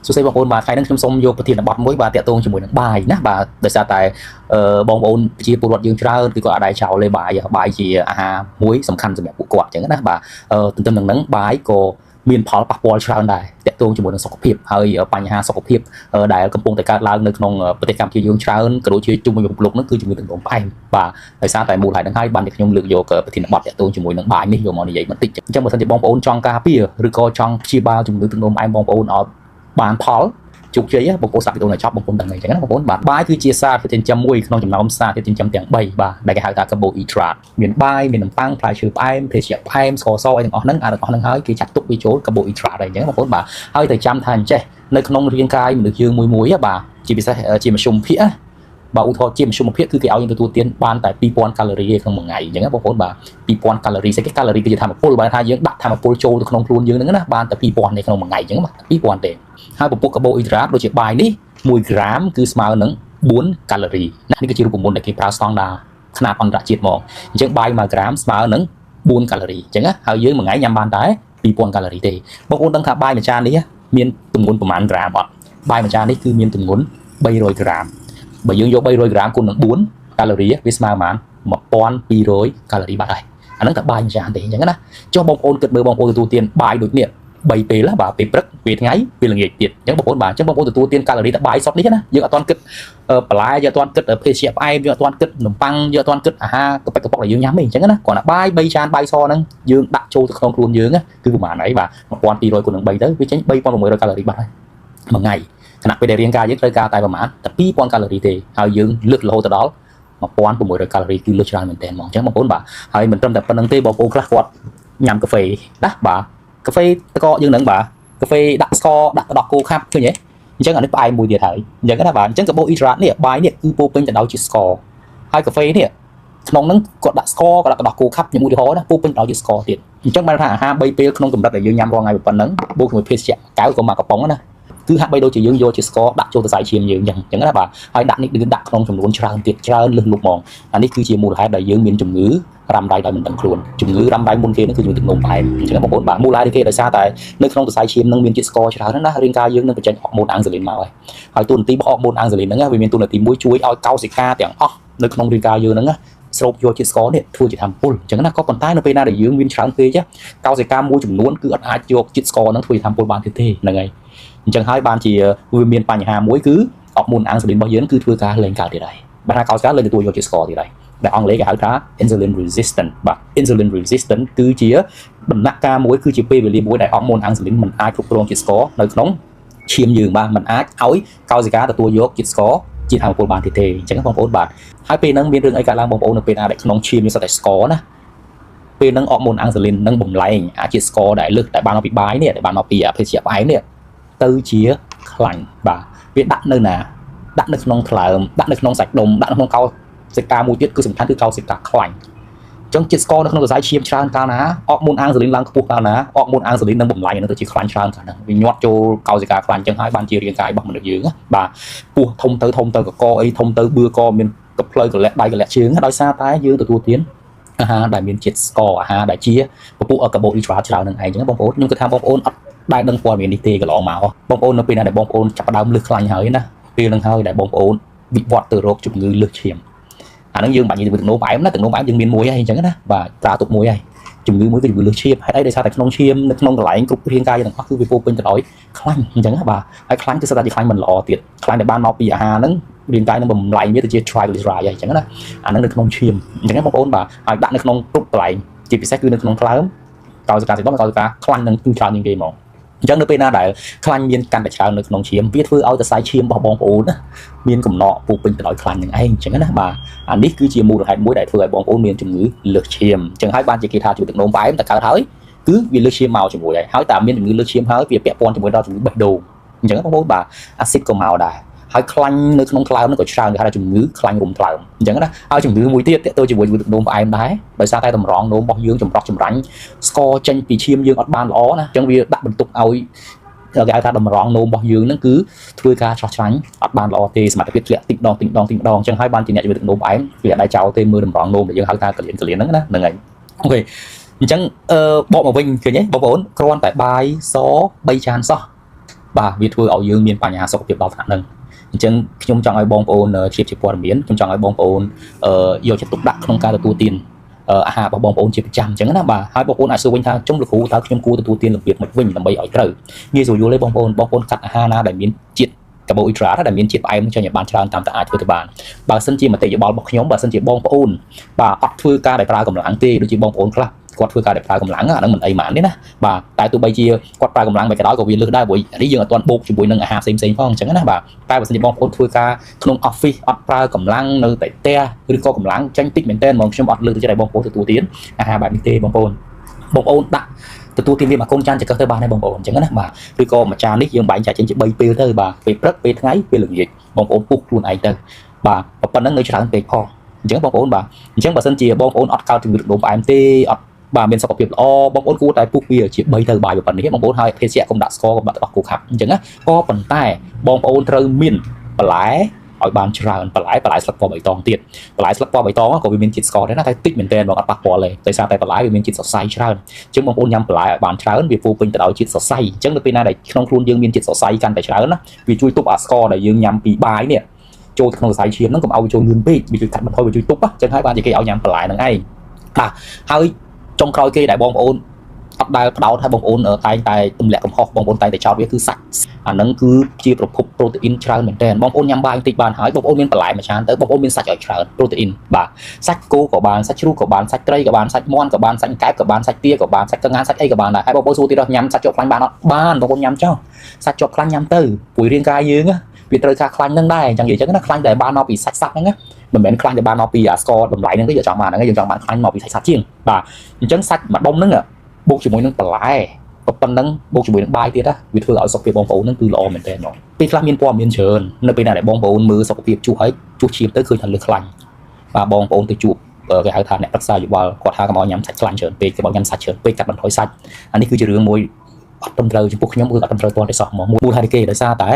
សួស្តីបងប្អូនបាទថ្ងៃនេះខ្ញុំសូមយកប្រធានបទមួយបាទតាក់ទងជាមួយនឹងបាយណាបាទដោយសារតែបងប្អូនប្រជាពលរដ្ឋយើងច្រើនគឺគាត់អាចដែរចោលលេបាយជាអាហារមួយសំខាន់សម្រាប់ពួកគាត់អញ្ចឹងណាបាទទន្ទឹមនឹងហ្នឹងបាយក៏មានផលប៉ះពាល់ច្រើនដែរតាក់ទងជាមួយនឹងសុខភាពហើយបញ្ហាសុខភាពដែលកំពុងតែកើតឡើងនៅក្នុងប្រទេសកម្ពុជាយើងច្រើនក៏ដូចជាជុំវិញពិភពលោកហ្នឹងគឺជំងឺទឹកនោមផ្អែមបាទដោយសារតែមូលហេតុហ្នឹងហើយបានតែខ្ញុំលើកយកប្រធានបទតាក់ទងជាមួយនឹងបាយនេះយកមកនិយាយបន្តិចអញ្ចឹងបើសិនជាបងប្អូនចង់ការពារឬក៏ចង់ព្យាបាលជំងឺទឹកនោមផ្អែមបងប្អូនឲ្យបានផលជោគជ័យបងប្អូនសាកវីដេអូnàyចប់បងប្អូនដឹងអញ្ចឹងណាបងប្អូនបាទបាយគឺជាសារធាតុចិញ្ចឹមមួយក្នុងចំណោមសារធាតុចិញ្ចឹមទាំង3បាទដែលគេហៅថា carbohydrate មានបាយមាននំប៉័ងផ្លែឈើផ្អែមភេសជ្ជៈផ្អែមស្ករសអីទាំងអស់ហ្នឹងទាំងអស់ហ្នឹងហើយគេចាត់ទុកវាចូល carbohydrate ហើយអញ្ចឹងបងប្អូនបាទហើយតែចាំថាអញ្ចេះនៅក្នុងរាងកាយមនុស្សយើងមួយបាទជាពិសេសជាមធ្យមភាគបាទឧទាហរណ៍ជាមធ្យមភាពគឺគេឲ្យយើងទទួលទានបានតែ2000កាឡូរីក្នុងមួយថ្ងៃអញ្ចឹងបងប្អូនបាទ2000កាឡូរីស្អីគេកាឡូរីគឺជាធម្មពលបើថាយើងដាក់ធម្មពលចូលទៅក្នុងខ្លួនយើងហ្នឹងណាបានតែ2000នៅក្នុងមួយថ្ងៃអញ្ចឹងបាទ2000ទេហើយពពុះកាបូអ៊ីដ្រាតដូចជាបាយនេះ1ក្រាមគឺស្មើនឹង4កាឡូរីនេះគឺជារូបមន្តដែលគេប្រើស្តង់ដារຂະຫນាតអន្តរជាតិមកអញ្ចឹងបាយ1ក្រាមស្មើនឹង4កាឡូរីអញ្ចឹងហើយយើងមួយថ្ងៃញ៉ាំបានតែ2000កាឡូរីទេបងប្អូនដឹងថាបាយមួយចាននេះមានទម្ងន់ប្រមាណក្រាមអត់បាយមួយចាននេះគឺមានទម្ងន់300ក្រាមបើយើងយក300ក្រាមគុណនឹង4កាឡូរីវាស្មើប្រមាណ1200កាឡូរីបាទហើយអាហ្នឹងតែបាយមួយចានទេអញ្ចឹងណាចុះបងប្អូនគិតមើលបងប្អូនទទួលទានបាយដូចនេះ3ពេលបាទពេលព្រឹកពេលថ្ងៃពេលល្ងាចទៀតអញ្ចឹងបងប្អូនបាទអញ្ចឹងបងប្អូនទទួលទានកាឡូរីតែបាយសុទ្ធនេះណាយើងអត់ទាន់គិតបន្លែយើងអត់ទាន់គិតភេសជ្ជៈផ្អែមយើងអត់ទាន់គិតនំប៉័ងយើងអត់ទាន់គិតអាហារកប៉ិចកប៉ុកដែលយើងញ៉ាំទេអញ្ចឹងណាគ្រាន់តែបាយ3ចានបាយសហ្នឹងយើងដាក់ចូលទៅក្នុងខ្លួនយើងគឺប្រហែលអីបាទ1200គុណនឹង3ទៅវាចេញ3600កាឡូរីបាទហើយមួយថ្ងៃខណៈពេលដែលរាងកាយយើងត្រូវការតែប្រហែលតែ2000កាឡូរីទេហើយយើងលើករហូតទៅដល់1600កាឡូរីគឺលើច្រើនមែនទែនហ្មងអញ្ចឹងបងប្អូនបាទហើយមិនត្រឹមតែប៉ុណ្្នឹងទេបងប្អូនខ្លះគាត់ញ៉ាំកាហ្វេណាបាទកាហ្វេតកយើងហ្នឹងបាទកាហ្វេដាក់ស្ករដាក់ទឹកដោះគោខាប់ឃើញទេអញ្ចឹងអានេះផ្អែមមួយទៀតហើយអញ្ចឹងណាបាទអញ្ចឹងកាបូអ៊ីដ្រាតនេះបាយនេះគឺពោពេញទៅដោយជាតិស្ករហើយកាហ្វេនេះក្នុងហ្នឹងគាត់ដាក់ស្ករគាត់ដាក់ទឹកដោះគោខាប់ខ្ញុំឧទាហរណ៍ណាពោពេញទៅដោយជាតិស្ករទៀតអញ្ចឹងបានថាអាហារ3ពេលក្នុងកម្រិតដែលយើងញ៉ាំរាល់ថ្ងៃប៉ុណ្ណឹងបូកជាមួយភេសជ្ជៈកៅក៏មកកំប៉ុងណាគឺហាក់បីដូចជាយើងយកជាតិស្ករដាក់ចូលទៅខ្សែឈាមយើងអញ្ចឹងណាបាទហើយដាក់នេះគឺដាក់ក្នុងចំនួនច្រើនទៀតច្រើនលើសលុបហ្មងអានេះគឺជាមូលហេតុដែលយើងមានជំងឺរ៉ាំរ៉ៃដោយមិនដឹងខ្លួនជំងឺរ៉ាំរ៉ៃមុនគេហ្នឹងគឺជំងឺទឹកនោមផ្អែមអញ្ចឹងបងប្អូនបាទមូលហេតុនេះគេដោយសារតែនៅក្នុងខ្សែឈាមហ្នឹងមានជាតិស្ករច្រើនណាស់រាងកាយយើងនឹងបញ្ចេញហូម៉ូនអាំងស៊ូលីនមកហើយតួនាទីរបស់ហូម៉ូនអាំងស៊ូលីនហ្នឹងវាមានតួនាទីមួយជួយឲ្យកោសិកាទាំងអស់នៅក្នុងរាងកាយយើងហ្នឹងស្រូបយកជាតិស្ករនេះធ្វើជាថាមពលអញ្ចឹងណាក៏ប៉ុន្តែនៅពេលណាដែលយើងមានច្រើនពេកកោសិកាមួយចំនួនគឺអត់អាចយកជាតិស្ករហ្នឹងធ្វើជាថាមពលបានទៀតទេហ្នឹងហើយអញ្ចឹងហើយបានជាវាមានបញ្ហាមួយគឺហូម៉ូនអាំងស៊ូលីនរបស់យើងគឺធ្វើការលែងកើតទៀតហើយបើថាកោសិកាលែងទទួលយកជាតិស្ករទៀតហើយដែលអង់គ្លេសគេហៅថា insulin resistant បាទ insulin resistant គឺជាដំណាក់កាលមួយគឺជាពេលវេលាមួយដែលហូម៉ូនអាំងស៊ូលីនមិនអាចគ្រប់គ្រងជាតិស្ករនៅក្នុងឈាមយើងបាទមិនអាចឲ្យកោសិកាទទួលយកជាតិស្ករជាថាមពលបានទៀតទេអញ្ចឹងបងប្អូនបាទហើយពេលហ្នឹងមានរឿងអីកើតឡើងបងប្អូននៅពេលណាដែលក្នុងឈាមមានសត្វតែស្ករណាពេលហ្នឹងហូម៉ូនអាំងស៊ូលីននឹងបំលែងអាជាតិស្ករដែលលើសដែលបានមកពីបាយនេះដែលបានមកពីភេសជ្ជៈផ្អែមនេះទៅជាខ្លាញ់បាទវាដាក់នៅណាដាក់នៅក្នុងថ្លើមដាក់នៅក្នុងសាច់ដុំដាក់នៅក្នុងកោសិកាមួយទៀតគឺសំខាន់គឺកោសិកាខ្លាញ់អញ្ចឹងជាតិស្ករនៅក្នុងខ្សែឈាមច្រើនកាលណាហូម៉ូនអាំងស៊ូលីនឡើងខ្ពស់កាលណាហូម៉ូនអាំងស៊ូលីននឹងបំលែងទៅជាខ្លាញ់ច្រើនកាលហ្នឹងវាញាត់ចូលកោសិកាខ្លាញ់អញ្ចឹងហើយបានជារាងកាយរបស់មនុស្សយើងបាទពោះធំទៅកកអីធំទៅបឿកមានកផ្លូវកលៈដៃកលៈជើងដោយសារតែយើងទទួលទានអាហារដែលមានជាតិស្ករអាហារដែលជាពពុះកាបូអ៊ីដ្រាតច្រើននឹងឯងអញ្ចឹងបងប្អូនខ្ញុំគិតថាបងប្អូនអត់ដែលដឹងព័ត៌មាននេះទេកន្លងមកបងប្អូននៅពេលណាដែលបងប្អូនចាប់ផ្ដើមលឺខ្លាញ់ហើយណាពេលហ្នឹងហើយដែលបងប្អូនវិវត្តទៅរកជំងឺលើសឈាមអាហ្នឹងយើងបាញ់និយាយទៅទឹកនោមផ្អែមណាទឹកនោមផ្អែមយើងមានមួយហើយអញ្ចឹងណាបាទប្រើទុកមួយហើយជំងឺមួយគឺជំងឺលើសឈាមហេតុអីដោយសារតែក្នុងឈាមនៅក្នុងកន្លែងគ្រប់រាងកាយទាំងអស់គឺវាពោពេញទៅដោយខ្លាញ់អញ្ចឹងណាបាទហើយខ្លាញ់គឺស្ថានភាពខ្លាញ់មិនល្អទៀតខ្លាញ់ដែលបានមកពីអាហារហ្នឹងរាងកាយនឹងបំលែងវាទៅជា triglyceride អញ្ចឹងណាអាហ្នឹងនៅក្នុងឈាមអញ្ចឹងបងប្អូនបាទហើយដាក់នៅក្នុងគ្រប់កន្លែងជាពិសេសគឺនៅក្នុងថ្លើមកោសិកាសិកាខ្លាញ់នឹងគឺច្រើនជាងគេហ្មងអញ្ចឹងនៅពេលណាដែលខ្លាញ់មានកាន់តែច្រើននៅក្នុងឈាមវាធ្វើឲ្យសរសៃឈាមរបស់បងប្អូនណាមានកំណកពោពេញទៅដោយខ្លាញ់នឹងឯងអញ្ចឹងណាបាទអានេះគឺជាមូលហេតុមួយដែលធ្វើឲ្យបងប្អូនមានជំងឺលើសឈាមអញ្ចឹងហើយបានជាគេថាជំងឺទឹកនោមផ្អែមតែកើតហើយគឺវាលើសឈាមមកជាមួយហើយតែមានជំងឺលើសឈាមហើយវាពាក់ព័ន្ធជាមួយដល់ជំងឺបេះដូងអញ្ចឹងបងប្អូនបាទអាស៊ីតក៏មកដែរហើយខ្លាញ់នៅក្នុងថ្លើមនឹងក៏ច្រើនគេហៅថាជំងឺខ្លាញ់រុំថ្លើមអញ្ចឹងណាហើយជំងឺមួយទៀតទាក់ទងជាមួយទឹកនោមផ្អែមដែរដោយសារតែតម្រងនោមរបស់យើងចម្រោះចម្រាញ់ស្ករចេញពីឈាមយើងអត់បានល្អណាអញ្ចឹងវាដាក់បន្ទុកឲ្យគេហៅថាតម្រងនោមរបស់យើងហ្នឹងគឺធ្វើការឆ្លោះឆ្លាញ់អត់បានល្អទេសមត្ថភាពធ្លាក់តិចដងអញ្ចឹងហើយបានជាអ្នកជំងឺទឹកនោមផ្អែមវាអាចចោលទេមើលតម្រងនោមដែលយើងហៅថាកលៀនហ្នឹងណាហ្នឹងហើយអូខេអញ្ចឹងបកមកវិញឃើញទេបងប្អូនគ្រាន់តែបាយស3ចានសោះ បាទវាធ្វើឲ្យយើងមានបញ្ហាសុខភាពដល់ថ្នាក់ហ្នឹងអញ្ចឹងខ្ញុំចង់ឲ្យបងប្អូនជាព័ត៌មានខ្ញុំចង់ឲ្យបងប្អូនយកចិត្តទុកដាក់ក្នុងការទទួលទានអាហាររបស់បងប្អូនជាប្រចាំអញ្ចឹងណាបាទហើយបងប្អូនអាចសួរវិញថាចុងលោកគ្រូតើខ្ញុំគួរទទួលទានរបៀបម៉េចវិញដើម្បីឲ្យត្រូវងាយស្រួលយល់ទេបងប្អូនកាត់អាហារណាដែលមានជាតិកាបូអ៊ីដ្រាតដែលមានជាតិផ្អែមចេញឲ្យបានច្រើនតាមតែអាចធ្វើទៅបានបើសិនជាមតិយោបល់របស់ខ្ញុំបើសិនជាបងប្អូនបាទអត់ធ្វើការដែលប្រើកម្លាំងទេដូចជាបងប្អូនខ្លះគាត់ធ្វើការដែលប្រើកម្លាំងអាហ្នឹងមិនអីហ្មងទេណាបាទតែទោះបីជាគាត់ប្រើកម្លាំងមិនក៏ដោយក៏វាលើសដែរព្រោះនេះយើងអត់ទាន់បូកជាមួយនឹងអាហារផ្សេងផងអញ្ចឹងណាបាទតែបើសិនជាបងប្អូនធ្វើការក្នុង office អត់ប្រើកម្លាំងនៅតែផ្ទះឬក៏កម្លាំងចាញ់តិចមែនតើហ្មងខ្ញុំអត់លើកទៅចិត្តឲ្យបងប្អូនទទួលទានអាហារបែបនេះទេបងប្អូនដាក់ទទួលទានវាមួយកូនចានចង្កឹះទៅបានដែរបងប្អូនអញ្ចឹងណាបាទឬក៏មួយចាននេះយើងបែងចែកចេញជា3ពេលទៅបាទពេលព្រឹកពេលថ្ងៃពេលល្ងាចបងប្អូនពុះខ្លួនឯងទៅបាទប៉ុណ្្នឹងនៅច្រើនពេកផងអញ្ចឹងបងប្អូនបាទអញ្ចឹងបើសិនជាបងប្អូនអត់កើតជំងឺទឹកនោមផ្អែមទេអត់បាទមានសុខភាពល្អបងប្អូនគួរតែពុះវាជា3ទៅបាយប៉ុណ្្នេះបងប្អូនហើយភេសជ្ជៈកុំដាក់ស្ករកុំដាក់ទឹកគោខាប់អញ្ចឹងណាក៏ប៉ុន្តែបងប្អូនត្រូវមានបន្លែឲ្យបានច្រើនបន្លែស្លឹកពណ៌បៃតងទៀតបន្លែស្លឹកពណ៌បៃតងក៏វាមានជាតិស្ករដែរណាតែតិចមែនទែនបងអត់ប៉ះពាល់ទេដោយសារតែបន្លែវាមានជាតិសរសៃច្រើនអញ្ចឹងបងប្អូនញ៉ាំបន្លែឲ្យបានច្រើនវាពោពេញទៅដោយជាតិសរសៃអញ្ចឹងនៅពេលណាដែលក្នុងខ្លួនយើងមានជាតិសរសៃកាន់តែច្រើនណាវាជួយទប់អាស្ករដែលយើងញ៉ាំពីបាយនេះចូលក្នុងសរសៃឈាមហ្នឹងកុំឲ្យវាចូលលឿនពេកវាជួយកាត់បន្ថយវាជួយទប់អញ្ចឹងហើយបានជាគេឲ្យញ៉ាំបន្លែហ្នឹងឯងបាទហើយចុងក្រោយគេដែលបងប្អូនអត់ដែលផ្ដោតឲ្យបងប្អូនតែងតែទម្លាក់កំហុសបងប្អូនតែងតែចោទវាគឺសាច់អាហ្នឹងគឺជាប្រភពប្រូតេអ៊ីនច្រើនមែនទែនបងប្អូនញ៉ាំបាយបន្តិចបានហើយបងប្អូនមានបន្លែមួយចានទៅបងប្អូនមានសាច់ឲ្យច្រើនប្រូតេអ៊ីនបាទសាច់គោក៏បានសាច់ជ្រូកក៏បានសាច់ត្រីក៏បានសាច់មាន់ក៏បានសាច់កែបក៏បានសាច់ទាក៏បានសាច់កង្ហាសាច់អីក៏បានដែរហើយបងប្អូនសួរទៀតញ៉ាំសាច់ជាប់ខ្លាញ់បានអត់បានបងប្អូនញ៉ាំចោលសាច់ជាប់ខ្លាញ់ញ៉ាំទៅព្រោះរាងកាយយើងវាត្រូវការខ្លាញ់ហ្នឹងដែរអញ្ចឹងនិយាយអញ្ចឹងណាខ្លាញ់ដែលបានមកពីសាច់សត្វហ្នឹងណាមិនមែនខ្លាញ់ដែលបានមកពីអាស្ករតម្លៃហ្នឹងទេយើងចង់បានហ្នឹងយើងចង់បានខ្លាញ់មកពីសាច់សត្វជាងបាទអញ្ចឹងសាច់មួយដុំហ្នឹងបូកជាមួយនឹងបន្លែប៉ុណ្ណឹងបូកជាមួយនឹងបាយទៀតវាធ្វើឲ្យសុខភាពបងប្អូនហ្នឹងគឺល្អមែនទែនបងពេលខ្លះមានព័ត៌មានច្រើននៅពេលណាដែលបងប្អូនមើលសុខភាពជួសហើយជួសឈាមទៅឃើញថាលើសខ្លាញ់បាទបងប្អូនទៅជួបគេហៅថាអ្នកប្រឹក្សាយោបល់គាត់ថាកុំឲ្យញ៉ាំសាច់ខ្លាញ់ច្រើនពេកគេบอกញ៉ាំសាច់ច្រើនពេកកាត់បន្ថយសាច់អានេះគឺជារឿងមួយអត់ត្រឹមត្រូវចំពោះខ្ញុំគឺអត់ត្រឹមត្រូវទាល់តែសោះហ្មងមូលហេតុគេដោយសារតែ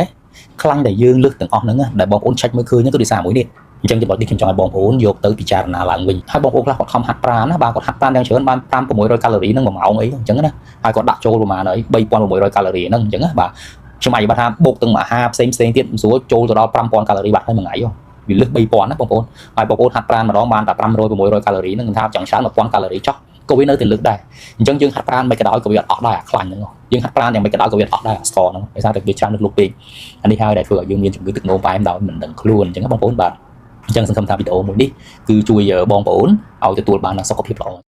ខ្លាញ់ដែលយើងលើសទាំងអស់ហ្នឹងដែលបងប្អូនឆែកមើលឃើញហ្នឹងគឺដោយសារមួយនេះអញ្ចឹងចំណុចនេះខ្ញុំចង់ឲ្យបងប្អូនយកទៅពិចារណាឡើងវិញហើយបងប្អូនខ្លះគាត់ខំហាត់ប្រាណណាបាទគាត់ហាត់ប្រាណយ៉ាងច្រើនបាន5-600កាឡូរីហ្នឹង1ម៉ោងអីអញ្ចឹងណាហើយគាត់ដាក់ចូលប្រហែលហើយ3600កាឡូរីហ្នឹងអញ្ចឹងណាបាទខ្ញុំអាចនិយាយថាបូកទាំងអាហារផ្សេងទៀតមិនស្រួលចូលទៅដល់5000កាឡូរីបាត់ហើយមួយថ្ងៃវាលើស3000ណាបងប្អូនហើយបងប្អូនហាត់ប្រាណម្ដងបានតែ500-600កាឡូរីហ្នឹងថាចង់ច្រើន1000កាឡូរីចុះក៏វានៅតែលើកដែរអញ្ចឹងយើងហាត់ប្រាណមិនក៏ដោយក៏វាអត់អស់ដែរអាខ្លាញ់ហ្នឹងយើងហាត់ប្រាណយ៉ាងមិនក៏ដោយក៏វាអត់អស់ដែរអាស្ករហ្នឹងដោយសារតែវាច្រើនលើកលុបពេកអានេះហើយដែលធ្វើឲ្យយើងមានជំងឺទឹកនោមផ្អែមដោយមិនដឹងខ្លួនអញ្ចឹងបងប្អូនបាទអញ្ចឹងសង្ឃឹមថាវីដេអូមួយនេះគឺជួយបងប្អូនឲ្យទទួលបានសុខភាពល្អ